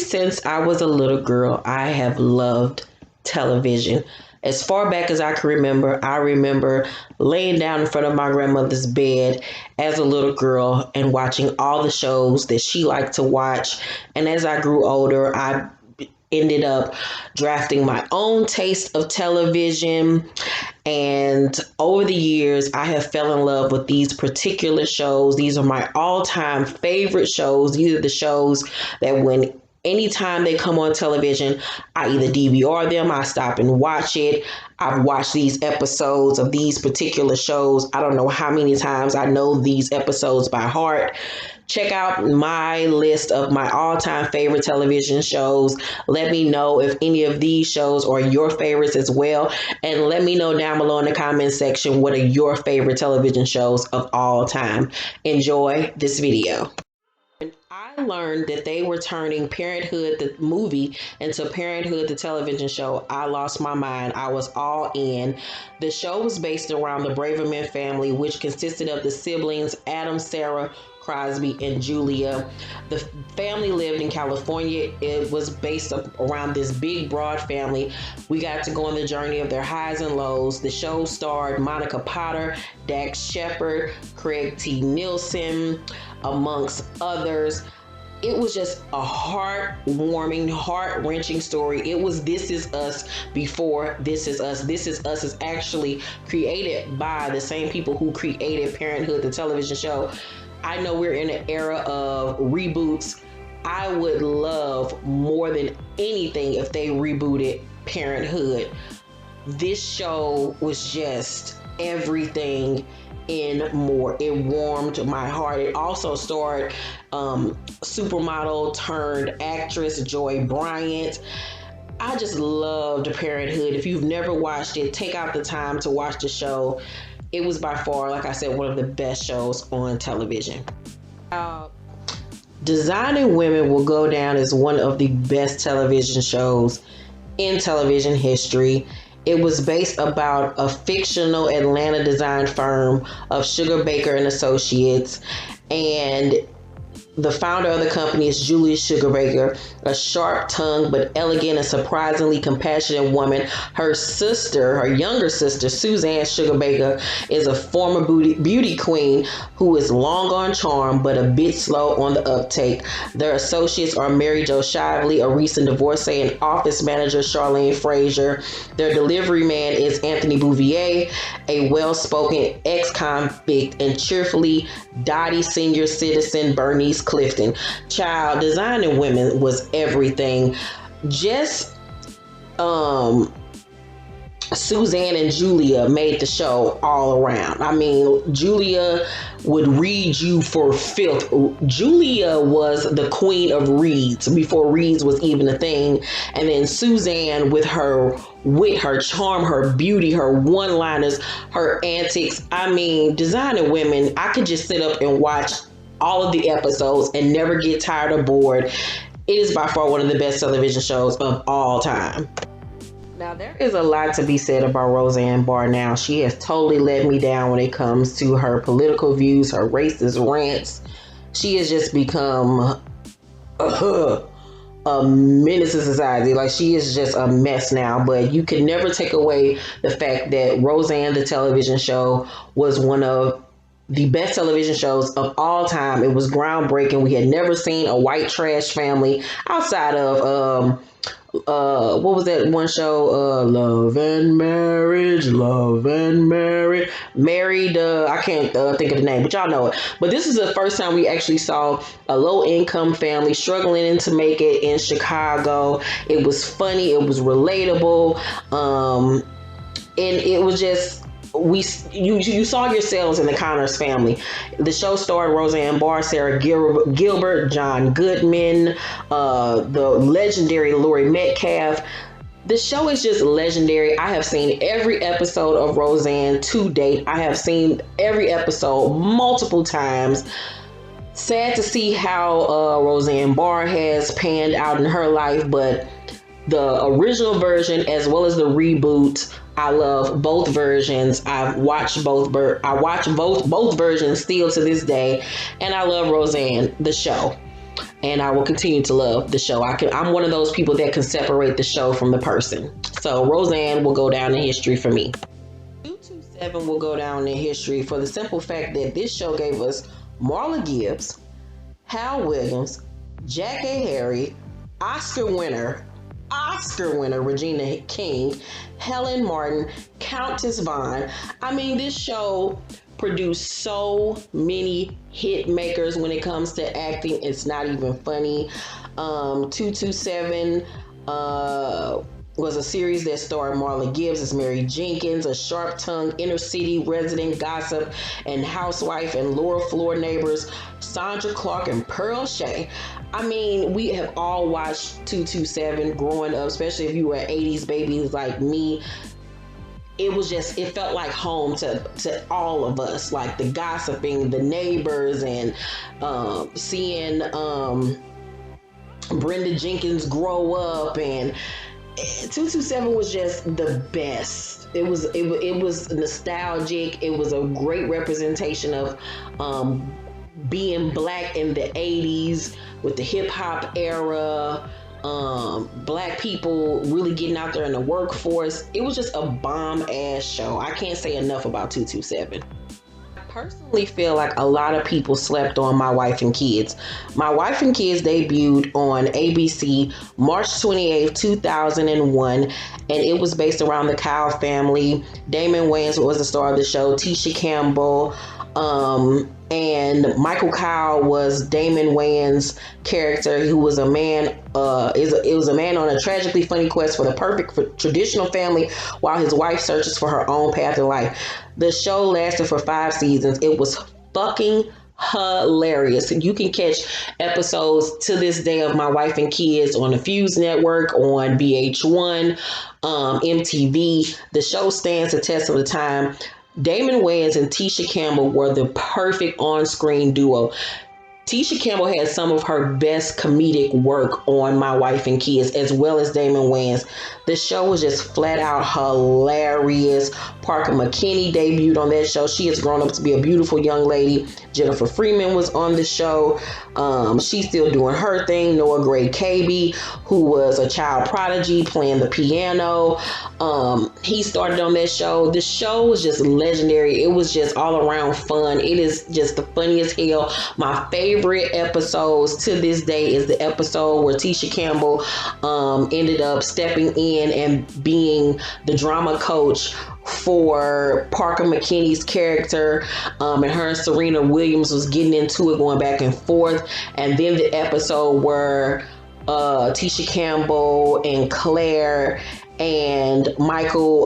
since I was a little girl, I have loved television. As far back as I remember laying down in front of my grandmother's bed as a little girl and watching all the shows that she liked to watch. And as I grew older, I ended up drafting my own taste of television. And over the years, I have fell in love with these particular shows. These are my all-time favorite shows. These are the shows that when anytime they come on television, I either DVR them, I stop and watch it. I've watched these episodes of these particular shows. I don't know how many times. I know these episodes by heart. Check out my list of my all-time favorite television shows. Let me know if any of these shows are your favorites as well. And let me know down below in the comment section what are your favorite television shows of all time. Enjoy this video. I learned that they were turning Parenthood, the movie, into Parenthood, the television show. I lost my mind. I was all in. The show was based around the Braverman family, which consisted of the siblings Adam, Sarah, Crosby, and Julia. The family lived in California. It was based around this big, broad family. We got to go on the journey of their highs and lows. The show starred Monica Potter, Dax Shepard, Craig T. Nelson, amongst others. It was just a heartwarming, heart-wrenching story. It was This Is Us before This Is Us. This Is Us is actually created by the same people who created Parenthood, the television show. I know we're in an era of reboots. I would love more than anything if they rebooted Parenthood. This show was just everything and more. It warmed my heart. It also starred supermodel turned actress Joy Bryant. I just loved Parenthood. If you've never watched it, take out the time to watch the show. It was by far, like I said, one of the best shows on television. Designing Women will go down as one of the best television shows in television history. It was based about a fictional Atlanta design firm of Sugar Baker and Associates, and the founder of the company is Julia Sugarbaker, a sharp-tongued but elegant and surprisingly compassionate woman. Her sister, her younger sister, Suzanne Sugarbaker, is a former beauty queen who is long on charm but a bit slow on the uptake. Their associates are Mary Jo Shively, a recent divorcee, and office manager Charlene Frazier. Their delivery man is Anthony Bouvier, a well-spoken ex-convict, and cheerfully dotty senior citizen Bernice Clifton. Child, Designing Women was everything. Just Suzanne and Julia made the show all around. I mean, Julia would read you for filth. Julia was the queen of reads before reads was even a thing. And then Suzanne, with her wit, her charm, her beauty, her one-liners, her antics. I mean, Designing Women, I could just sit up and watch all of the episodes and never get tired or bored. It is by far one of the best television shows of all time. Now, there is a lot to be said about Roseanne Barr now. She has totally let me down when it comes to her political views, her racist rants. She has just become a menace to society. Like, she is just a mess now. But you can never take away the fact that Roseanne, the television show, was one of the best television shows of all time. It was groundbreaking. We had never seen a white trash family outside of what was that one show? Love and Marriage, Married. I can't think of the name, but y'all know it. But this is the first time we actually saw a low-income family struggling to make it in Chicago. It was funny. It was relatable. And it was just, you saw yourselves in the Connors family. The show starred Roseanne Barr, Sarah Gilbert, John Goodman, the legendary Laurie Metcalf. The show is just legendary. I have seen every episode of Roseanne to date. I have seen every episode multiple times. Sad to see how Roseanne Barr has panned out in her life, but the original version as well as the reboot, I love both versions. I've watched both. I watch both versions still to this day, and I love Roseanne, the show. and I will continue to love the show. I'm one of those people that can separate the show from the person. So Roseanne will go down in history for me. 227 will go down in history for the simple fact that this show gave us Marla Gibbs, Hal Williams, Jack A. Harry, Oscar winner Regina King, Helen Martin, Countess Vaughn. I mean, this show produced so many hit makers when it comes to acting. It's not even funny. 227 was a series that starred Marla Gibbs as Mary Jenkins, a sharp-tongued inner-city resident gossip and housewife, and lower floor neighbors Sandra Clark and Pearl Shea. I mean, we have all watched 227 growing up, especially if you were 80s babies like me. It felt like home to all of us, like the gossiping, the neighbors, and seeing Brenda Jenkins grow up. And 227 was just the best. It was nostalgic. It was a great representation of being black in the 80s with the hip hop era. Black people really getting out there in the workforce. It was just a bomb ass show. I can't say enough about 227. I personally feel like a lot of people slept on My Wife and Kids. My Wife and Kids debuted on ABC March 28th, 2001, and it was based around the Kyle family. Damon Wayans was the star of the show, Tisha Campbell, and Michael Kyle was Damon Wayans' character, who was a man. It was a man on a tragically funny quest for the perfect traditional family, while his wife searches for her own path in life. The show lasted for 5 seasons. It was fucking hilarious. You can catch episodes to this day of My Wife and Kids on the Fuse Network, on VH1, MTV. The show stands the test of the time. Damon Wayans and Tisha Campbell were the perfect on-screen duo. Tisha Campbell had some of her best comedic work on My Wife and Kids, as well as Damon Wayans. The show was just flat out hilarious. Parker McKinney debuted on that show. She has grown up to be a beautiful young lady. Jennifer Freeman was on the show. She's still doing her thing. Noah Gray Cabey, who was a child prodigy playing the piano. He started on that show. The show was just legendary. It was just all around fun. It is just the funniest hell. My favorite episodes to this day is the episode where Tisha Campbell ended up stepping in and being the drama coach for Parker McKinney's character, and her and Serena Williams was getting into it, going back and forth. And then the episode where Tisha Campbell and Claire and Michael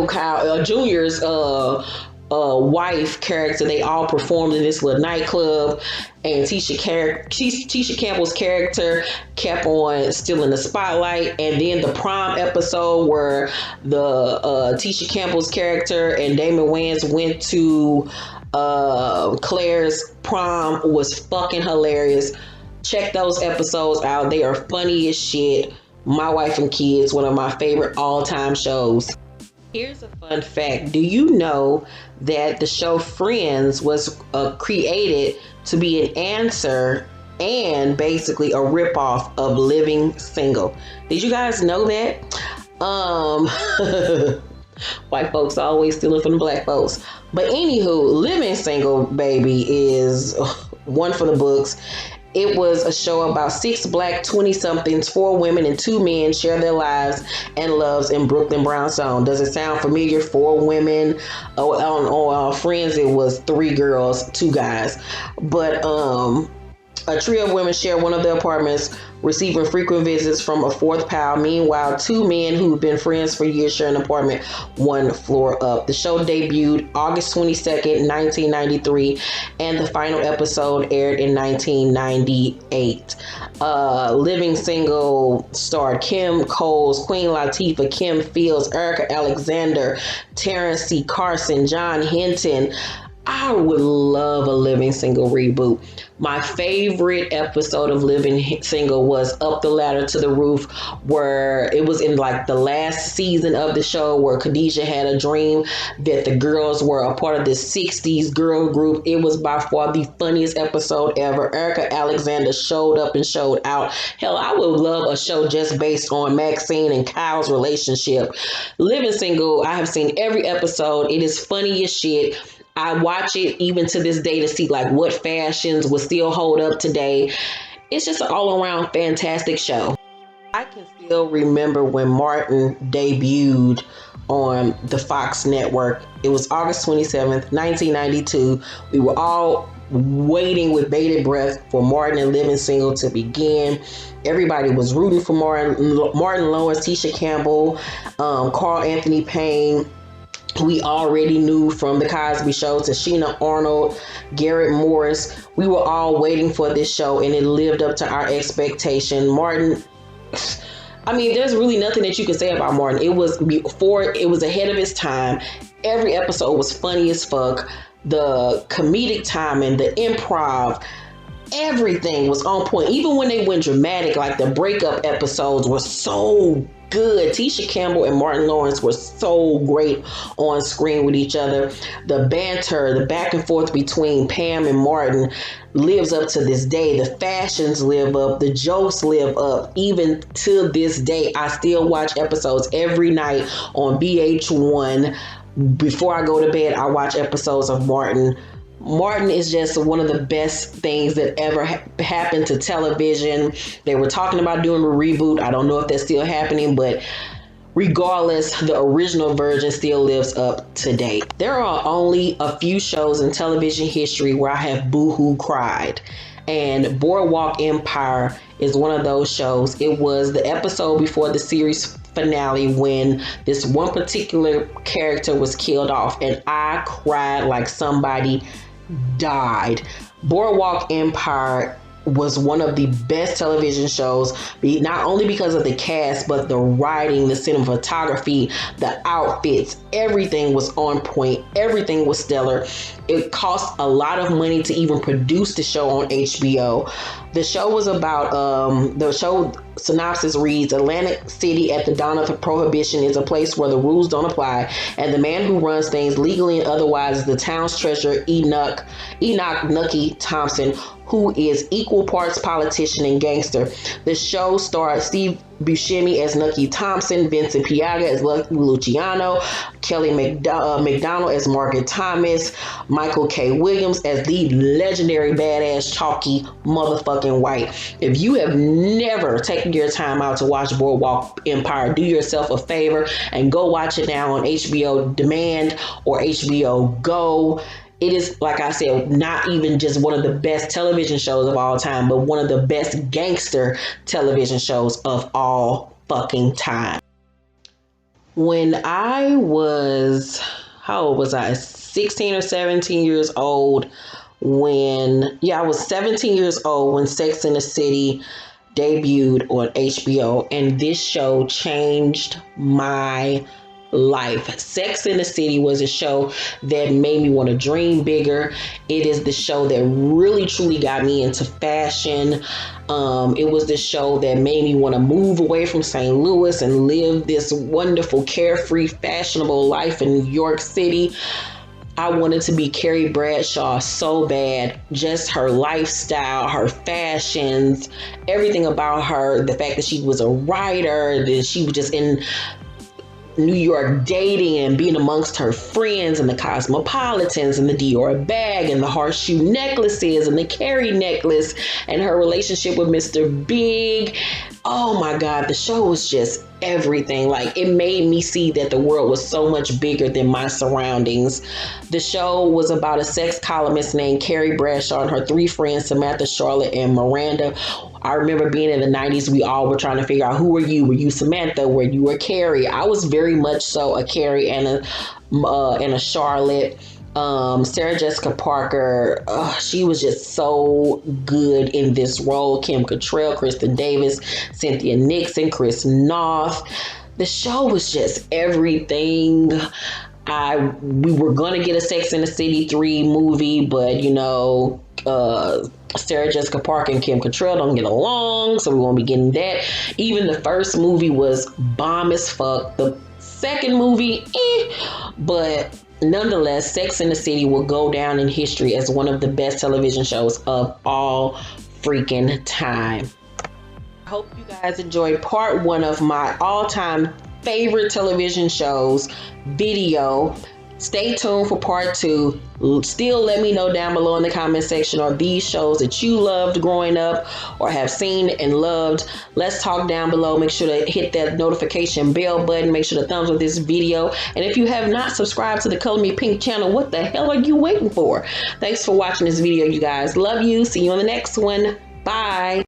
Kyle Jr.'s wife character, they all performed in this little nightclub, and Tisha Campbell's character kept on still in the spotlight. And then the prom episode where the Tisha Campbell's character and Damon Wayans went to Claire's prom was fucking hilarious. Check those episodes out. They are funny as shit. My Wife and Kids, one of my favorite all-time shows. Here's a fun fact. Do you know that the show Friends was created to be an answer and basically a ripoff of Living Single? Did you guys know that? White folks always stealing from the black folks. But anywho, Living Single, baby, is one for the books. It was a show about 6 black 20-somethings, 4 women and 2 men share their lives and loves in Brooklyn Brownstone. Does it sound familiar? 4 women. On Friends, it was 3 girls, 2 guys. But a trio of women share one of the apartments, receiving frequent visits from a 4th pal. Meanwhile, 2 men who've been friends for years share an apartment 1 floor up. The show debuted August 22nd, 1993, and the final episode aired in 1998. Living Single starred Kim Coles, Queen Latifah, Kim Fields, Erica Alexander, Terrence C. Carson, John Hinton, I would love a Living Single reboot. My favorite episode of Living Single was Up the Ladder to the Roof, where it was in like the last season of the show where Khadijah had a dream that the girls were a part of this 60s girl group. It was by far the funniest episode ever. Erica Alexander showed up and showed out. Hell, I would love a show just based on Maxine and Kyle's relationship. Living Single, I have seen every episode. It is funny as shit. I watch it even to this day to see like what fashions will still hold up today. It's just an all around fantastic show. I can still remember when Martin debuted on the Fox network. It was August 27th, 1992. We were all waiting with bated breath for Martin and Living Single to begin. Everybody was rooting for Martin Lawrence, Tisha Campbell, Carl Anthony Payne. We already knew from The Cosby Show to Sheena Arnold, Garrett Morris. We were all waiting for this show, and it lived up to our expectation. Martin, I mean, there's really nothing that you can say about Martin. It was ahead of its time. Every episode was funny as fuck. The comedic timing, the improv, everything was on point. Even when they went dramatic, like the breakup episodes were so good. Tisha Campbell and Martin Lawrence were so great on screen with each other. The banter, the back and forth between Pam and Martin lives up to this day. The fashions live up. The jokes live up. Even to this day, I still watch episodes every night on VH1. Before I go to bed, I watch episodes of Martin. Martin is just one of the best things that ever happened to television. They were talking about doing a reboot. I don't know if that's still happening, but regardless, the original version still lives up to date. There are only a few shows in television history where I have boohoo cried, and Boardwalk Empire is one of those shows. It was the episode before the series finale when this one particular character was killed off, and I cried like somebody died. Boardwalk Empire was one of the best television shows, not only because of the cast, but the writing, the cinematography, the outfits, everything was on point. Everything was stellar. It cost a lot of money to even produce the show on HBO. The show was about, the show synopsis reads, Atlantic City at the dawn of prohibition is a place where the rules don't apply, and the man who runs things legally and otherwise is the town's treasurer, Enoch Nucky Thompson, who is equal parts politician and gangster. The show starred Steve Buscemi as Nucky Thompson, Vincent Piaga as Lucky Luciano, Kelly McDonald as Margaret Thomas, Michael K. Williams as the legendary badass chalky motherfucking White. If you have never taken your time out to watch Boardwalk Empire, do yourself a favor and go watch it now on HBO Demand or HBO Go. It is, like I said, not even just one of the best television shows of all time, but one of the best gangster television shows of all fucking time. When I was, how old was I? 16 or 17 years old I was 17 years old when Sex and the City debuted on HBO, and this show changed my life. Sex in the City was a show that made me want to dream bigger. It is the show that really truly got me into fashion. It was the show that made me want to move away from St. Louis and live this wonderful, carefree, fashionable life in New York City. I wanted to be Carrie Bradshaw so bad. Just her lifestyle, her fashions, everything about her. The fact that she was a writer, that she was just in New York dating and being amongst her friends and the Cosmopolitans and the Dior bag and the horseshoe necklaces and the Carrie necklace and her relationship with Mr. Big. Oh my God, the show was just everything. Like, it made me see that the world was so much bigger than my surroundings. The show was about a sex columnist named Carrie Bradshaw and her three friends, Samantha, Charlotte, and Miranda. I remember being in the 90s, we all were trying to figure out, who were you? Were you Samantha? Were you a Carrie? I was very much so a Carrie and a Charlotte. Sarah Jessica Parker, she was just so good in this role. Kim Cattrall, Kristen Davis, Cynthia Nixon, Chris Noth. The show was just everything. We were gonna get a Sex and the City 3 movie, but Sarah Jessica Parker and Kim Cattrall don't get along, so we won't be getting that. Even the first movie was bomb as fuck. The second movie, but nonetheless, Sex and the City will go down in history as one of the best television shows of all freaking time. I hope you guys enjoyed part one of my all-time favorite television shows video. Stay tuned for part two. Still let me know down below in the comment section, are these shows that you loved growing up or have seen and loved? Let's talk down below. Make sure to hit that notification bell button. Make sure to thumbs up this video. And if you have not subscribed to the Color Me Pink channel, what the hell are you waiting for? Thanks for watching this video, you guys. Love you. See you on the next one. Bye.